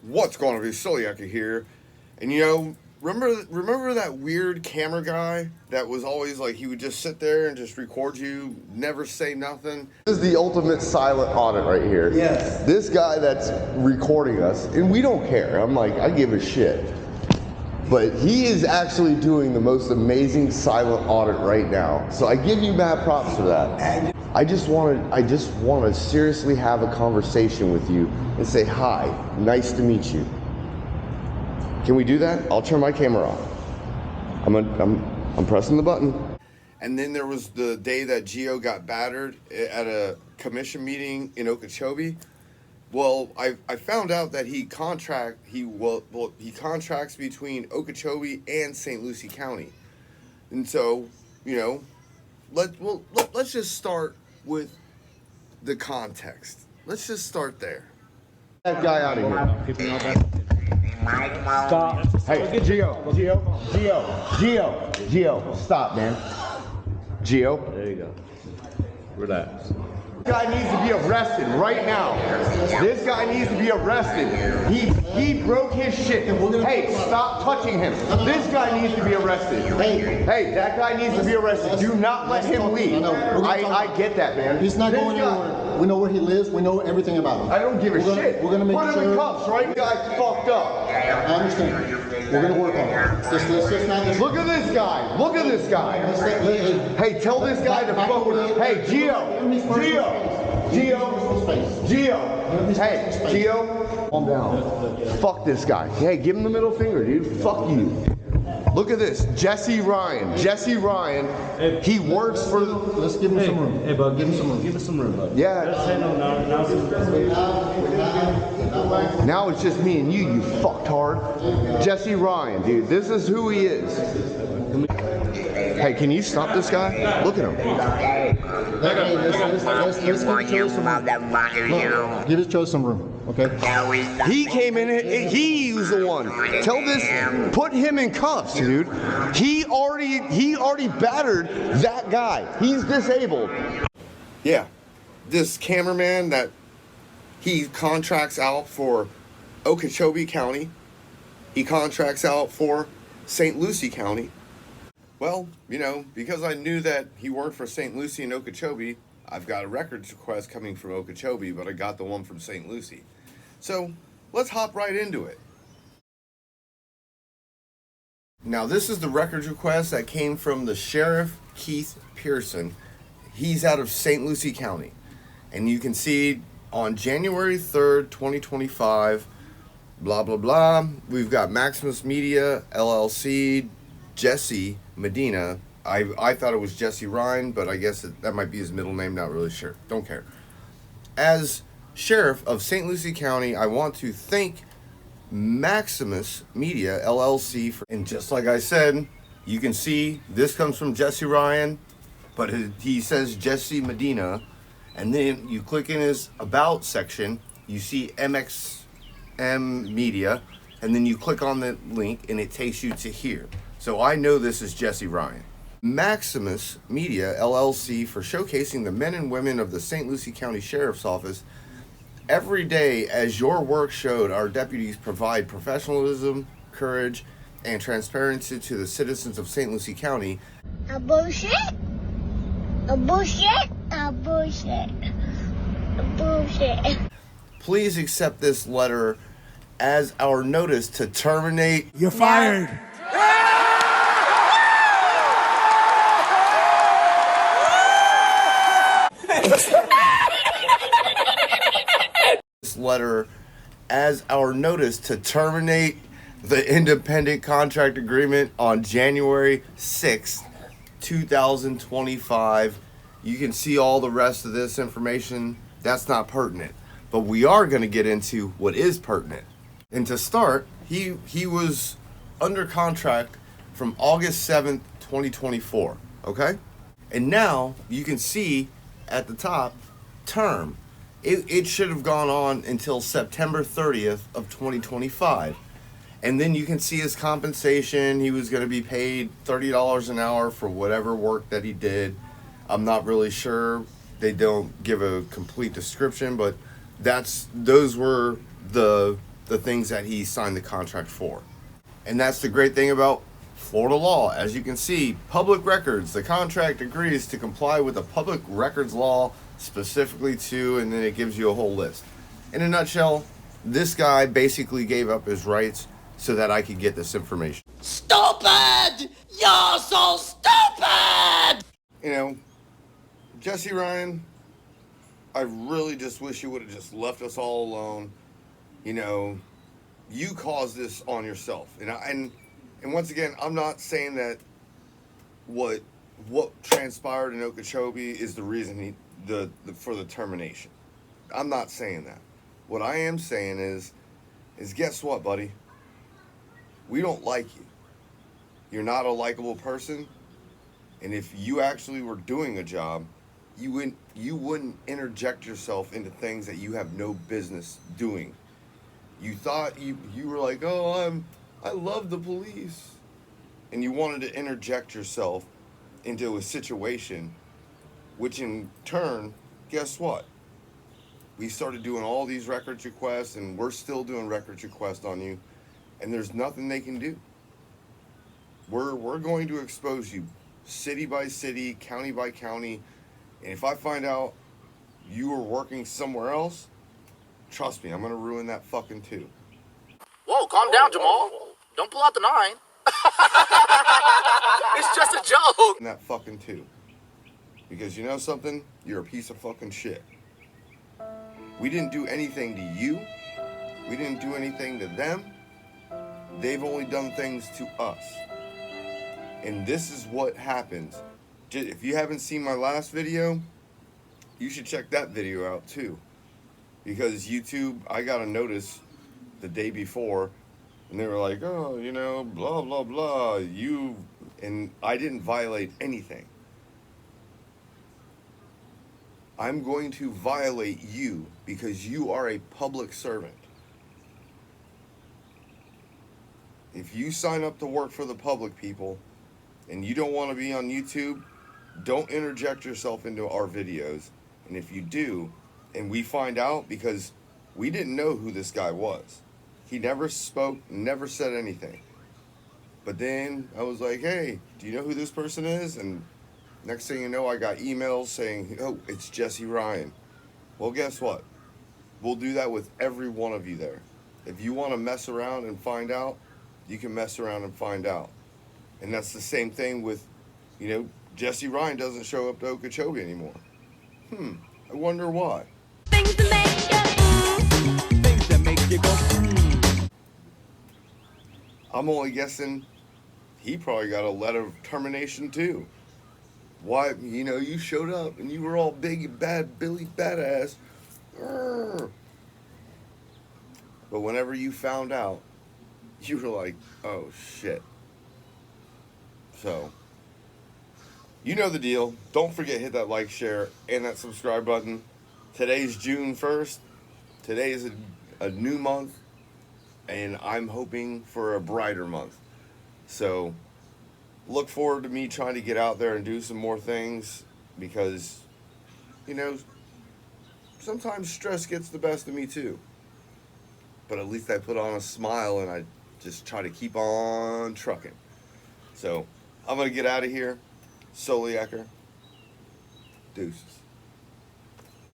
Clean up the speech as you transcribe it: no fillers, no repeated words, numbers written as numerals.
What's going on, Celiac here? And you know, remember that weird camera guy that was always like, he would just sit there and just record you, never say nothing? This is the ultimate silent audit right here. Yes. This guy that's recording us, and we don't care. I'm like, I give a shit. But he is actually doing the most amazing silent audit right now. So I give you mad props for that. I just want to seriously have a conversation with you and say, hi, nice to meet you. Can we do that? I'll turn my camera off. I'm pressing the button. And then there was the day that Gio got battered at a commission meeting in Okeechobee. Well, I found out that he contracts between Okeechobee and St. Lucie County. And so, you know, let's just start with the context. Let's just start there. That guy out of here. Stop. Hey, Gio, stop, man. Gio. There you go. Relax. This guy needs to be arrested right now. This guy needs to be arrested. He broke his shit. Hey, stop touching him. This guy needs to be arrested. Hey, that guy needs to be arrested. Do not let him leave. I get that, man. He's not going anywhere. We know where he lives. We know everything about him. I don't give a shit. We're gonna make Put him in cuffs, right? Guy's fucked up. I understand. We're gonna work on it. Let's just not. Look at this guy. Look at this guy. Hey, tell this guy to fuck with. Hey, Gio. Hey, Gio. Calm down. Fuck this guy. Hey, give him the middle finger, dude. Fuck you. Look at this. Jesse Ryan. Hey, he works for. Let's give him some room. Hey, bud, give him some room. Give us some room, bud. Yeah. Now it's just me and you fucktard. Jesse Ryan, dude. This is who he is. Hey, can you stop this guy? Look at him. Let's give his show some room, okay? He came in, he was the one. Tell this, put him in cuffs, dude. He already battered that guy. He's disabled. Yeah, this cameraman that he contracts out for Okeechobee County. He contracts out for St. Lucie County. Well, you know, because I knew that he worked for St. Lucie and Okeechobee, I've got a records request coming from Okeechobee, but I got the one from St. Lucie. So, let's hop right into it. Now, this is the records request that came from the Sheriff Keith Pearson. He's out of St. Lucie County. And you can see on January 3rd, 2025, blah, blah, blah, we've got Maximus Media, LLC, Jesse Medina. I thought it was Jesse Ryan, but I guess that might be his middle name, not really sure. Don't care. As Sheriff of St. Lucie County, I want to thank Maximus Media, LLC, and just like I said, you can see this comes from Jesse Ryan, but he says Jesse Medina, and then you click in his About section, you see MXM Media, and then you click on the link, and it takes you to here. So I know this is Jesse Ryan. Maximus Media, LLC, for showcasing the men and women of the St. Lucie County Sheriff's Office. Every day, as your work showed, our deputies provide professionalism, courage, and transparency to the citizens of St. Lucie County. A bullshit. A bullshit. A bullshit. A bullshit. Please accept this letter as our notice to terminate. You're fired. This letter as our notice to terminate the independent contract agreement on January 6th, 2025. You can see all the rest of this information. That's not pertinent. But we are going to get into what is pertinent. And to start, he was under contract from August 7th, 2024. Okay? And now you can see at the top, term. It should have gone on until September 30th of 2025. And then you can see his compensation. He was going to be paid $30 an hour for whatever work that he did. I'm not really sure. They don't give a complete description, but those were the the things that he signed the contract for. And that's the great thing about Florida law. As you can see, public records, the contract agrees to comply with the public records law specifically to, and then it gives you a whole list. In a nutshell, this guy basically gave up his rights so that I could get this information. Stupid! You're so stupid! You know, Jesse Ryan, I really just wish you would have just left us all alone. You know, you caused this on yourself. And once again, I'm not saying that what transpired in Okeechobee is the reason for the termination. I'm not saying that. What I am saying is guess what, buddy? We don't like you. You're not a likable person. And if you actually were doing a job, you wouldn't interject yourself into things that you have no business doing. You thought you were like, oh, I love the police. And you wanted to interject yourself into a situation, which in turn, guess what? We started doing all these records requests, and we're still doing records requests on you, and there's nothing they can do. We're going to expose you city by city, county by county, and if I find out you were working somewhere else, trust me, I'm going to ruin that fucking too. Whoa, calm down, Jamal. Don't pull out the 9. It's just a joke. And that fucking too. Because you know something? You're a piece of fucking shit. We didn't do anything to you. We didn't do anything to them. They've only done things to us. And this is what happens. If you haven't seen my last video, you should check that video out too. Because YouTube, I got a notice the day before, and they were like, oh, you know, blah, blah, blah, and I didn't violate anything. I'm going to violate you because you are a public servant. If you sign up to work for the public, people, and you don't want to be on YouTube, don't interject yourself into our videos. And if you do, and we find out, because we didn't know who this guy was. He never spoke, never said anything. But then I was like, hey, do you know who this person is? And next thing you know, I got emails saying, oh, it's Jesse Ryan. Well, guess what? We'll do that with every one of you there. If you want to mess around and find out, you can mess around and find out. And that's the same thing with, you know, Jesse Ryan doesn't show up to Okeechobee anymore. I wonder why. Things that make you go. I'm only guessing he probably got a letter of termination too. Why, you know, you showed up and you were all big and bad, Billy Badass. But whenever you found out, you were like, oh shit. So, you know the deal. Don't forget, hit that like, share, and that subscribe button. Today's June 1st. Today is a new month, and I'm hoping for a brighter month. So, look forward to me trying to get out there and do some more things, because, you know, sometimes stress gets the best of me too. But at least I put on a smile and I just try to keep on trucking. So, I'm going to get out of here. Soliaker. Deuces.